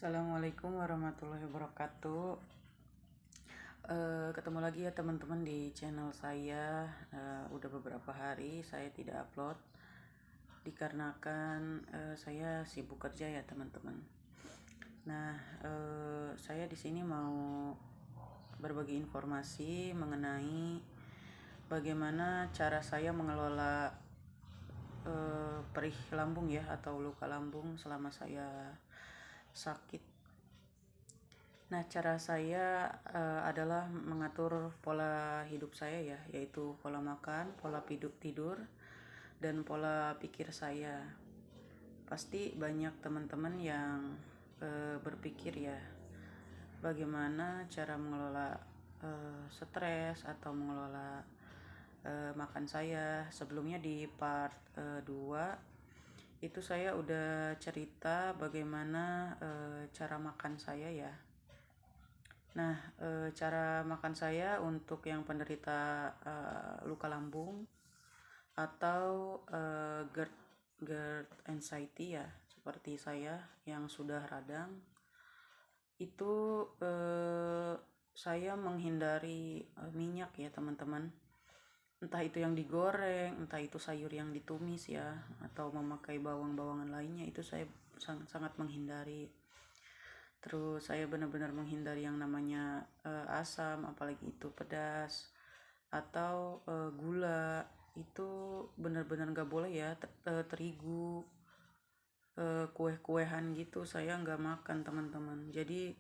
Assalamualaikum warahmatullahi wabarakatuh. Ketemu lagi ya teman-teman di channel saya. Udah beberapa hari saya tidak upload dikarenakan saya sibuk kerja ya teman-teman. Nah, saya di sini mau berbagi informasi mengenai bagaimana cara saya mengelola perih lambung ya, atau luka lambung selama saya sakit. Nah, cara saya adalah mengatur pola hidup saya ya, yaitu pola makan, pola tidur, dan pola pikir saya. Pasti banyak teman-teman yang berpikir ya, bagaimana cara mengelola stres atau mengelola makan saya. Sebelumnya di part 2 itu saya udah cerita bagaimana cara makan saya ya. Nah, cara makan saya untuk yang penderita luka lambung atau GERD anxiety ya, seperti saya yang sudah radang, itu saya menghindari minyak ya teman-teman. Entah itu yang digoreng, entah itu sayur yang ditumis ya, atau memakai bawang-bawangan lainnya, itu saya sangat menghindari. Terus saya benar-benar menghindari yang namanya asam, apalagi itu pedas, atau gula. Itu benar-benar nggak boleh ya. Terigu, kue-kuehan gitu saya nggak makan teman-teman. Jadi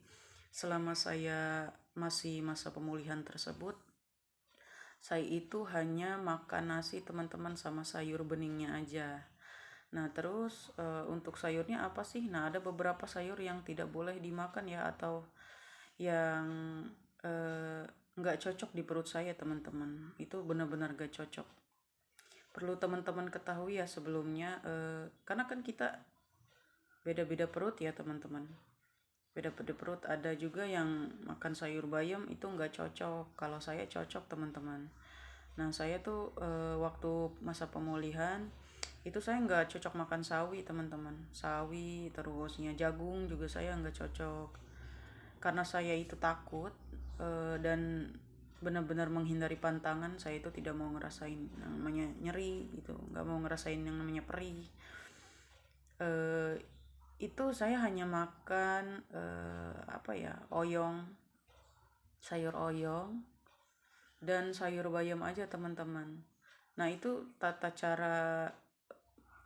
selama saya masih masa pemulihan tersebut, saya itu hanya makan nasi teman-teman sama sayur beningnya aja. Nah, terus untuk sayurnya apa sih? Nah, ada beberapa sayur yang tidak boleh dimakan ya, atau yang nggak cocok di perut saya teman-teman. Itu benar-benar gak cocok. Perlu teman-teman ketahui ya sebelumnya, karena kan kita beda-beda perut ya teman-teman. Beda-beda perut. Ada juga yang makan sayur bayam itu nggak cocok. Kalau saya cocok teman-teman. Nah, saya tuh waktu masa pemulihan itu saya nggak cocok makan sawi teman-teman. Sawi, terusnya jagung juga saya nggak cocok, karena saya itu takut dan benar-benar menghindari pantangan. Saya itu tidak mau ngerasain yang namanya nyeri gitu, nggak mau ngerasain yang namanya perih. Itu saya hanya makan oyong, sayur oyong dan sayur bayam aja teman-teman. Nah, itu tata cara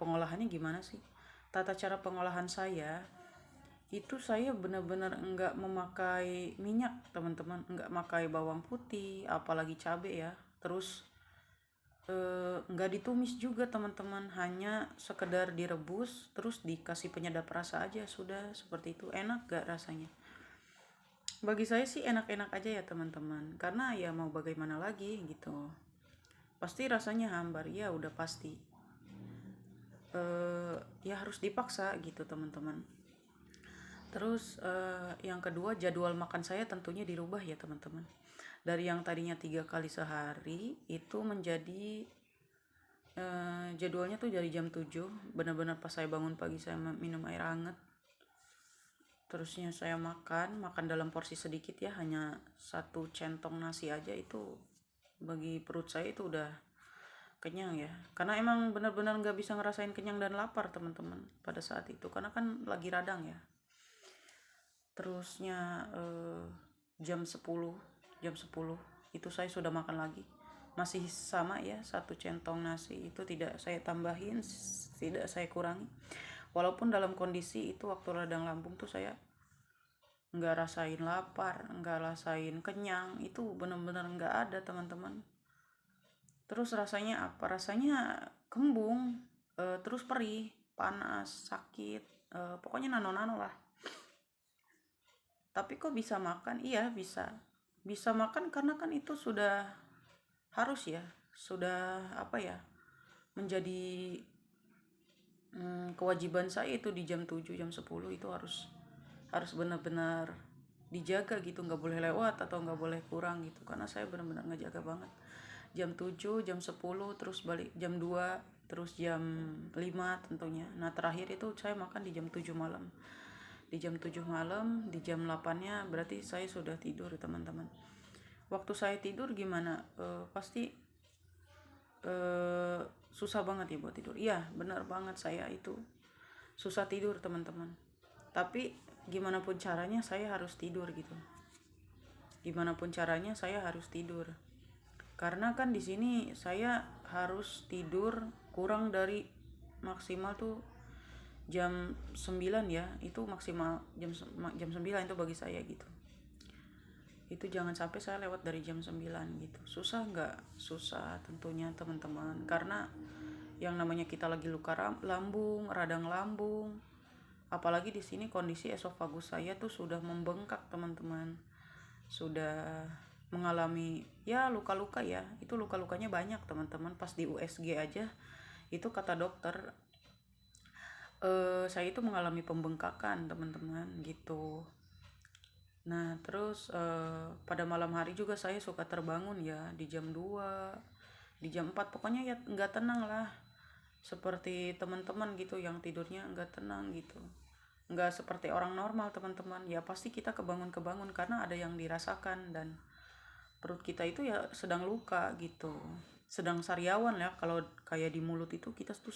pengolahannya gimana sih? Tata cara pengolahan saya itu saya benar-benar enggak memakai minyak teman-teman, enggak pakai bawang putih, apalagi cabai ya. Terus enggak ditumis juga teman-teman, hanya sekedar direbus terus dikasih penyedap rasa aja, sudah seperti itu. Enak gak rasanya? Bagi saya sih enak-enak aja ya teman-teman, karena ya mau bagaimana lagi gitu. Pasti rasanya hambar ya, udah pasti. Ya harus dipaksa gitu teman-teman. Terus yang kedua, jadwal makan saya tentunya dirubah ya teman-teman. Dari yang tadinya 3 kali sehari itu menjadi jadwalnya tuh dari jam 7. Benar-benar pas saya bangun pagi saya minum air hangat. Terusnya saya makan dalam porsi sedikit ya, hanya 1 centong nasi aja. Itu bagi perut saya itu udah kenyang ya, karena emang benar-benar nggak bisa ngerasain kenyang dan lapar teman-teman pada saat itu, karena kan lagi radang ya. Terusnya jam 10 itu saya sudah makan lagi, masih sama ya, 1 centong nasi. Itu tidak saya tambahin, tidak saya kurangi. Walaupun dalam kondisi itu waktu radang lambung tuh saya nggak rasain lapar, nggak rasain kenyang, itu benar-benar nggak ada teman-teman. Terus rasanya apa? Rasanya kembung, terus perih, panas, sakit, pokoknya nano-nano lah. Tapi kok bisa makan? Iya bisa. Bisa makan karena kan itu sudah harus ya, sudah menjadi kewajiban saya itu di jam 7, jam 10 itu harus benar-benar dijaga gitu, nggak boleh lewat atau nggak boleh kurang gitu, karena saya benar-benar ngejaga banget. Jam 7, jam 10, terus balik jam 2, terus jam 5 tentunya. Nah, terakhir itu saya makan di jam 7 malam. di jam 7 malam, di jam 8-nya berarti saya sudah tidur teman-teman. Waktu saya tidur gimana? Pasti susah banget ya buat tidur. Iya benar banget, saya itu susah tidur teman-teman. Tapi gimana pun caranya saya harus tidur gitu. Gimana pun caranya saya harus tidur. Karena kan di sini saya harus tidur kurang dari maksimal tuh jam 9 ya. Itu maksimal jam 9 itu bagi saya gitu. Itu jangan sampai saya lewat dari jam 9 gitu. Susah nggak? Susah tentunya teman-teman. Karena yang namanya kita lagi luka lambung, radang lambung. Apalagi di sini kondisi esofagus saya tuh sudah membengkak teman-teman. Sudah mengalami ya luka-luka ya. Itu luka-lukanya banyak teman-teman. Pas di USG aja itu kata dokter saya itu mengalami pembengkakan teman-teman gitu. Nah terus pada malam hari juga saya suka terbangun ya di jam 2, di jam 4, pokoknya ya nggak tenang lah. Seperti teman-teman gitu yang tidurnya nggak tenang gitu. Nggak seperti orang normal teman-teman. Ya pasti kita kebangun-kebangun karena ada yang dirasakan dan perut kita itu ya sedang luka gitu. Sedang sariawan ya, kalau kayak di mulut itu kita tuh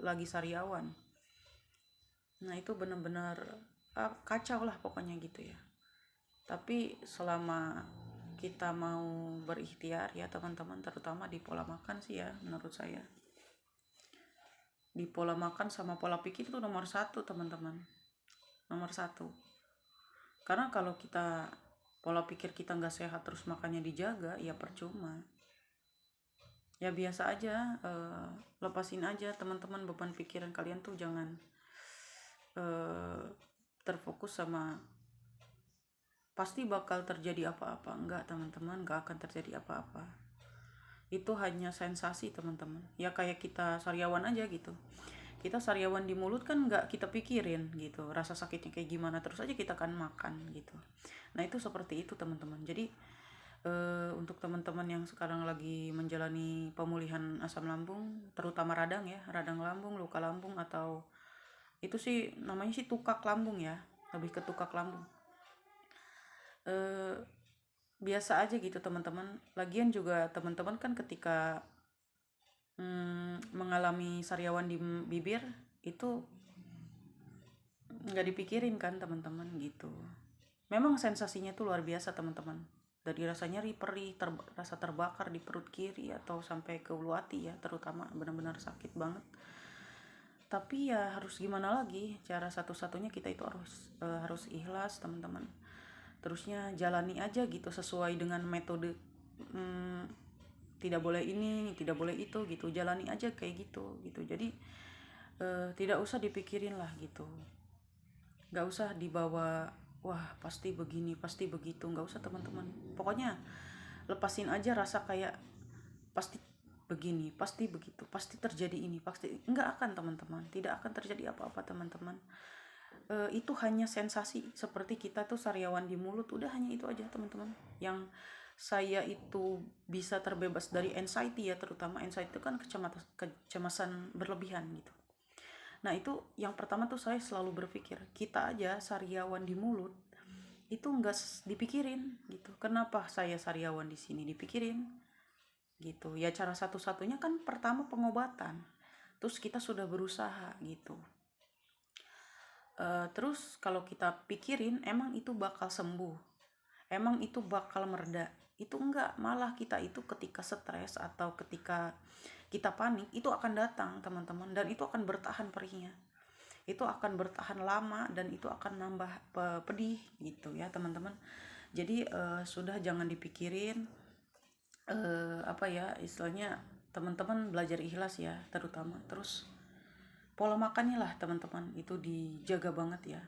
lagi sariawan. Nah itu benar-benar kacau lah pokoknya gitu ya. Tapi selama kita mau berikhtiar ya teman-teman, terutama di pola makan sih ya menurut saya. Di pola makan sama pola pikir itu nomor 1 teman-teman. Nomor 1. Karena kalau kita pola pikir kita nggak sehat terus makannya dijaga ya percuma. Ya biasa aja, lepasin aja teman-teman beban pikiran kalian tuh jangan terfokus sama pasti bakal terjadi apa-apa. Enggak teman-teman, enggak akan terjadi apa-apa. Itu hanya sensasi teman-teman. Ya kayak kita sariawan aja gitu. Kita sariawan di mulut kan enggak kita pikirin gitu. Rasa sakitnya kayak gimana, terus aja kita akan makan gitu. Nah itu seperti itu teman-teman. Jadi untuk teman-teman yang sekarang lagi menjalani pemulihan asam lambung, terutama radang ya, radang lambung, luka lambung, atau itu sih namanya sih tukak lambung ya, lebih ke tukak lambung. Biasa aja gitu teman-teman. Lagian juga teman-teman kan ketika mengalami sariawan di bibir itu nggak dipikirin kan teman-teman gitu. Memang sensasinya tuh luar biasa teman-teman. Dari rasa nyeri, perih, rasa terbakar di perut kiri atau sampai ke ulu hati ya, terutama benar-benar sakit banget. Tapi ya harus gimana lagi? Cara satu-satunya kita itu harus ikhlas teman-teman. Terusnya jalani aja gitu sesuai dengan metode. Tidak boleh ini, tidak boleh itu gitu. Jalani aja kayak gitu. Jadi tidak usah dipikirin lah gitu. Nggak usah dibawa wah pasti begini pasti begitu, nggak usah teman-teman. Pokoknya lepasin aja rasa kayak pasti begini pasti begitu pasti terjadi ini pasti, nggak akan teman-teman, tidak akan terjadi apa-apa teman-teman. Itu hanya sensasi seperti kita tuh sariawan di mulut, udah hanya itu aja teman-teman. Yang saya itu bisa terbebas dari anxiety ya, terutama anxiety itu kan kecemasan berlebihan gitu. Nah itu yang pertama tuh saya selalu berpikir, kita aja sariawan di mulut itu nggak dipikirin gitu. Kenapa saya sariawan di sini dipikirin gitu? Ya cara satu-satunya kan pertama pengobatan. Terus kita sudah berusaha gitu. Terus kalau kita pikirin emang itu bakal sembuh, emang itu bakal mereda. Itu enggak, malah kita itu ketika stres atau ketika kita panik itu akan datang teman-teman, dan itu akan bertahan perihnya, itu akan bertahan lama dan itu akan nambah pedih gitu ya teman-teman. Jadi sudah jangan dipikirin, apa ya istilahnya, teman-teman belajar ikhlas ya terutama. Terus pola makannya lah teman-teman itu dijaga banget ya.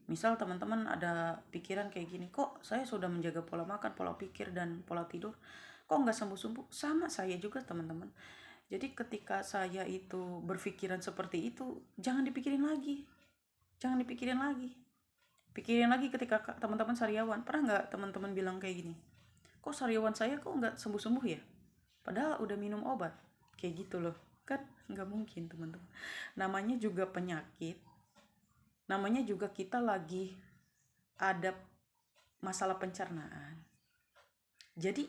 Misal teman-teman ada pikiran kayak gini, kok saya sudah menjaga pola makan, pola pikir, dan pola tidur, kok nggak sembuh-sembuh? Sama saya juga teman-teman. Jadi ketika saya itu berpikiran seperti itu, jangan dipikirin lagi. Jangan dipikirin lagi. Pikirin lagi ketika teman-teman sariawan. Pernah nggak teman-teman bilang kayak gini, kok sariawan saya kok nggak sembuh-sembuh ya? Padahal udah minum obat. Kayak gitu loh. Kan nggak mungkin teman-teman. Namanya juga penyakit. namanya juga kita lagi ada masalah pencernaan. Jadi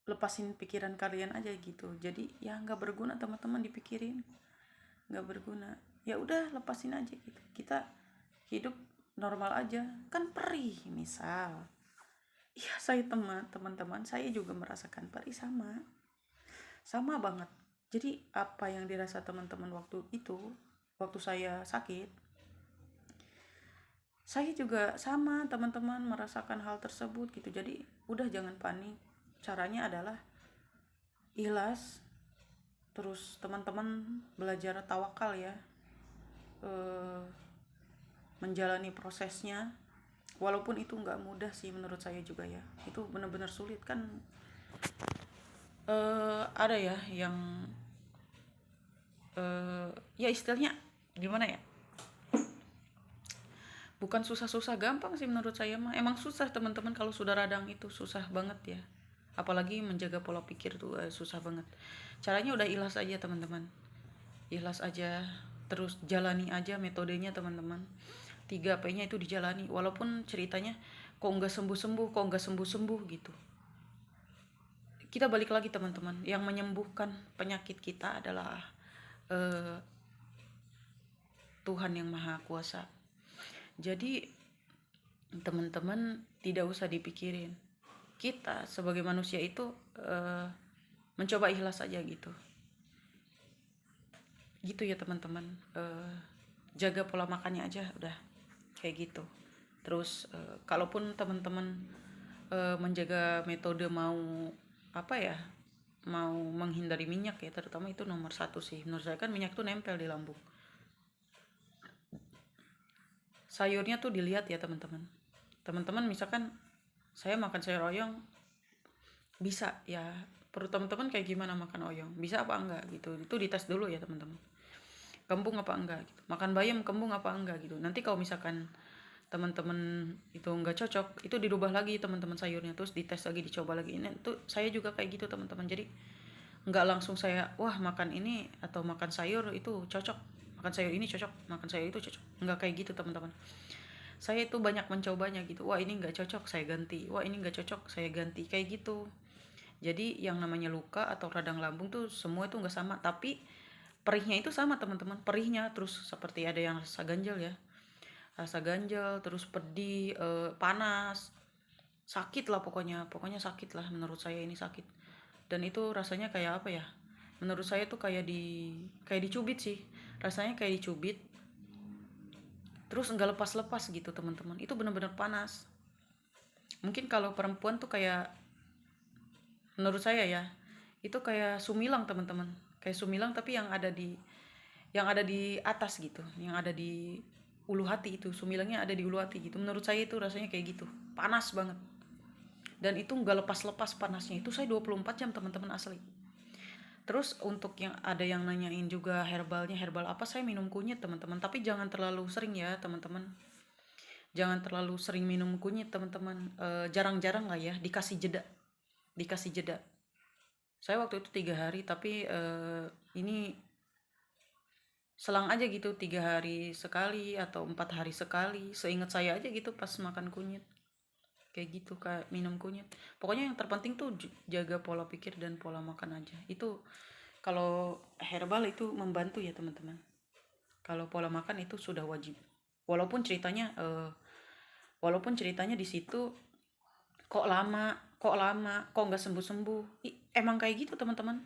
lepasin pikiran kalian aja gitu. Jadi ya nggak berguna teman-teman dipikirin, nggak berguna. Ya udah lepasin aja gitu. Kita hidup normal aja. Kan perih misal. Iya saya teman-teman saya juga merasakan perih sama banget. Jadi apa yang dirasa teman-teman waktu itu, waktu saya sakit, saya juga sama teman-teman merasakan hal tersebut gitu. Jadi udah jangan panik. Caranya adalah ikhlas, terus teman-teman belajar tawakal ya, menjalani prosesnya, walaupun itu nggak mudah sih menurut saya juga ya, itu benar-benar sulit kan. Ada ya yang ya istilahnya gimana ya, bukan susah-susah gampang sih menurut saya mah, emang susah teman-teman. Kalau sudah radang itu susah banget ya, apalagi menjaga pola pikir tuh susah banget. Caranya udah ikhlas aja teman-teman, ikhlas aja, terus jalani aja metodenya teman-teman. 3P-nya itu dijalani, walaupun ceritanya kok nggak sembuh-sembuh gitu. Kita balik lagi teman-teman, yang menyembuhkan penyakit kita adalah Tuhan yang Maha Kuasa. Jadi teman-teman tidak usah dipikirin. Kita sebagai manusia itu mencoba ikhlas aja gitu. Gitu ya teman-teman. Jaga pola makannya aja udah kayak gitu. Terus kalaupun teman-teman menjaga metode mau apa ya, mau menghindari minyak ya, terutama itu nomor 1 sih menurut saya. Kan minyak tuh nempel di lambung. Sayurnya tuh dilihat ya teman-teman. Teman-teman misalkan saya makan sayur oyong, bisa ya, perut teman-teman kayak gimana makan oyong, bisa apa enggak gitu, itu dites dulu ya teman-teman. Kembung apa enggak gitu, makan bayam kembung apa enggak gitu. Nanti kalau misalkan teman-teman itu enggak cocok, itu dirubah lagi teman-teman sayurnya, terus dites lagi, dicoba lagi. Ini tuh saya juga kayak gitu teman-teman. Jadi enggak langsung saya wah makan ini atau makan sayur itu cocok, makan sayur ini cocok, makan sayur itu cocok, enggak kayak gitu teman-teman. Saya itu banyak mencobanya gitu, wah ini enggak cocok saya ganti, wah ini enggak cocok saya ganti, kayak gitu. Jadi yang namanya luka atau radang lambung tuh semua itu enggak sama, tapi perihnya itu sama teman-teman. Perihnya terus seperti ada yang rasa ganjel ya, rasa ganjel, terus pedih, panas, sakit lah pokoknya sakit lah, menurut saya ini sakit. Dan itu rasanya kayak apa ya, menurut saya tuh kayak dicubit sih, rasanya kayak dicubit terus enggak lepas-lepas gitu teman-teman. Itu benar-benar panas. Mungkin kalau perempuan tuh kayak, menurut saya ya, itu kayak sumilang teman-teman, kayak sumilang tapi yang ada di atas gitu, yang ada di ulu hati. Itu sumilangnya ada di ulu hati gitu. Menurut saya itu rasanya kayak gitu, panas banget. Dan itu nggak lepas-lepas panasnya, itu saya 24 jam teman-teman asli. Terus untuk yang ada yang nanyain juga herbalnya, herbal apa, saya minum kunyit teman-teman, tapi jangan terlalu sering ya teman-teman, jangan terlalu sering minum kunyit teman-teman. Jarang-jarang lah ya, dikasih jeda. Saya waktu itu 3 hari, tapi ini selang aja gitu, 3 hari sekali atau 4 hari sekali, seingat saya aja gitu pas makan kunyit kayak gitu, kayak minum kunyit. Pokoknya yang terpenting tuh jaga pola pikir dan pola makan aja. Itu kalau herbal itu membantu ya teman-teman. Kalau pola makan itu sudah wajib. Walaupun ceritanya di situ kok nggak sembuh-sembuh. Emang kayak gitu teman-teman.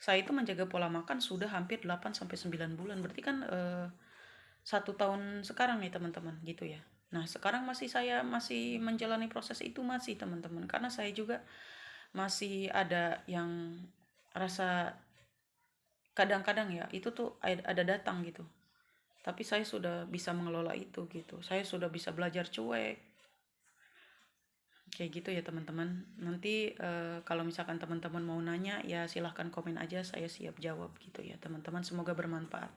Saya itu menjaga pola makan sudah hampir 8 sampai 9 bulan. Berarti kan 1 tahun sekarang nih teman-teman gitu ya. Nah, sekarang saya masih menjalani proses itu masih teman-teman, karena saya juga masih ada yang rasa kadang-kadang ya itu tuh ada datang gitu. Tapi saya sudah bisa mengelola itu gitu. Saya sudah bisa belajar cuek. Kayak gitu ya teman-teman. Nanti kalau misalkan teman-teman mau nanya ya silahkan komen aja, saya siap jawab gitu ya teman-teman. Semoga bermanfaat.